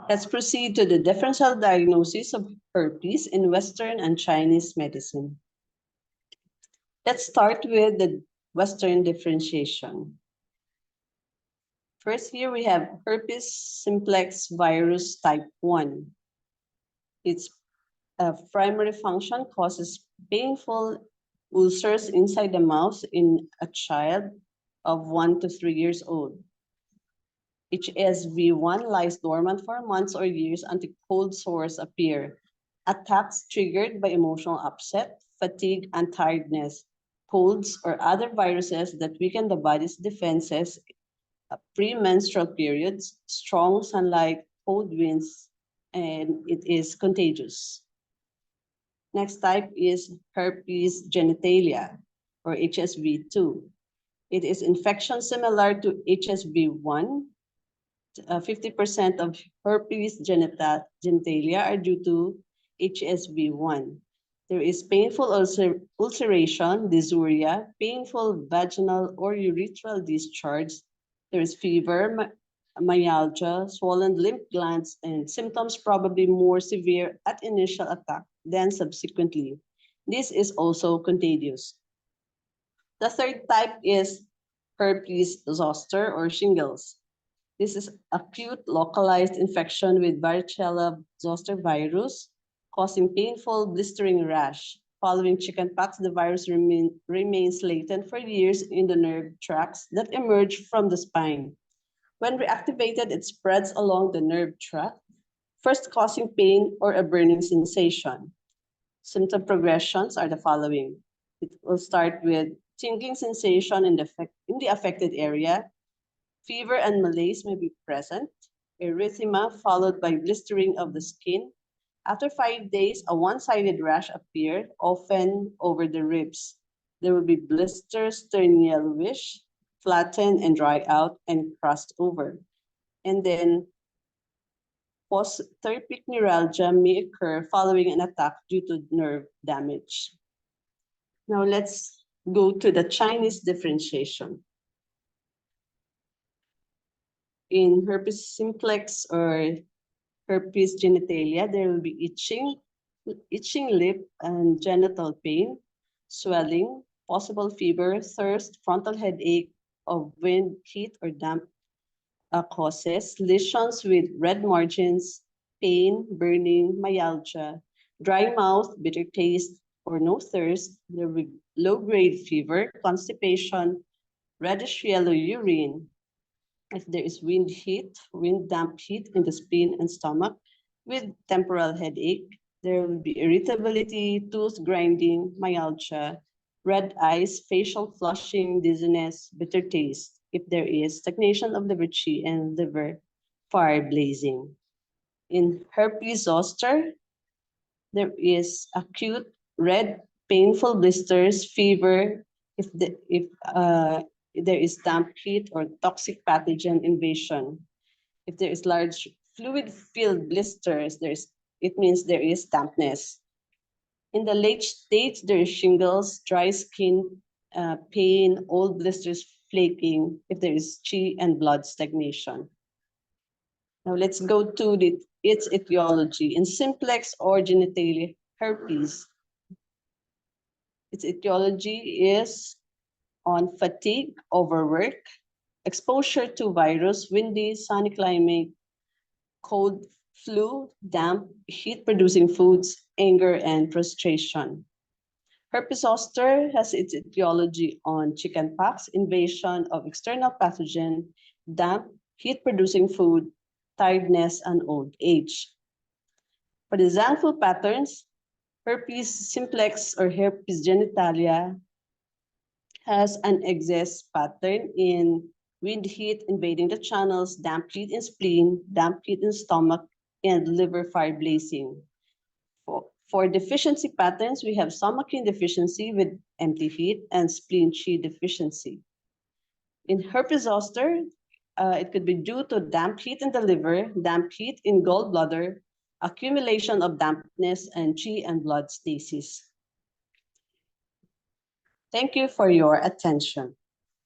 Let's proceed to the differential diagnosis of herpes in Western and Chinese medicine. Let's start with the Western differentiation. First, here we have herpes simplex virus type 1. Its primary function causes painful ulcers inside the mouth in a child of 1 to 3 years old. HSV1 lies dormant for months or years until cold sores appear. Attacks triggered by emotional upset, fatigue, and tiredness, colds, or other viruses that weaken the body's defenses, premenstrual periods, strong sunlight, cold winds, and it is contagious. Next type is herpes genitalia, or HSV2. It is infection similar to HSV1. 50% of herpes genitalia are due to HSV1. There is painful ulceration, dysuria, painful vaginal or urethral discharge. There is fever, myalgia, swollen lymph glands, and symptoms probably more severe at initial attack than subsequently. This is also contagious. The third type is herpes zoster or shingles. This is acute localized infection with varicella zoster virus, causing painful blistering rash. Following chickenpox, the virus remains latent for years in the nerve tracts that emerge from the spine. When reactivated, it spreads along the nerve tract, first causing pain or a burning sensation. Symptom progressions are the following. It will start with tingling sensation in the affected area. Fever and malaise may be present. Erythema followed by blistering of the skin. After 5 days, a one-sided rash appeared, often over the ribs. There will be blisters, turn yellowish, flatten and dry out, and crust over. And then post-therapeutic neuralgia may occur following an attack due to nerve damage. Now let's go to the Chinese differentiation. In herpes simplex or herpes genitalia, there will be itching lip and genital pain, swelling, possible fever, thirst, frontal headache of wind, heat, or damp causes, lesions with red margins, pain, burning, myalgia, dry mouth, bitter taste, or no thirst. There will be low-grade fever, constipation, reddish yellow urine. If there is wind damp heat in the spleen and stomach with temporal headache, there will be irritability, tooth grinding, myalgia, red eyes, facial flushing, dizziness, bitter taste. If there is stagnation of liver qi and liver fire blazing. In herpes zoster, there is acute red painful blisters, fever, if there is damp heat or toxic pathogen invasion. If there is large fluid-filled blisters, it means there is dampness. In the late stage, there is shingles, dry skin, pain, old blisters flaking, if there is qi and blood stagnation. Now let's go to its etiology. In simplex or genitalia herpes, its etiology is on fatigue, overwork, exposure to virus, windy, sunny climate, cold, flu, damp, heat-producing foods, anger, and frustration. Herpes zoster has its etiology on chickenpox, invasion of external pathogen, damp, heat-producing food, tiredness, and old age. For the Zangful patterns, herpes simplex or herpes genitalia has an excess pattern in wind heat invading the channels, damp heat in spleen, damp heat in stomach, and liver fire blazing. For deficiency patterns, we have somakin deficiency with empty heat and spleen qi deficiency. In herpes zoster, it could be due to damp heat in the liver, damp heat in gallbladder, accumulation of dampness, and qi and blood stasis. Thank you for your attention.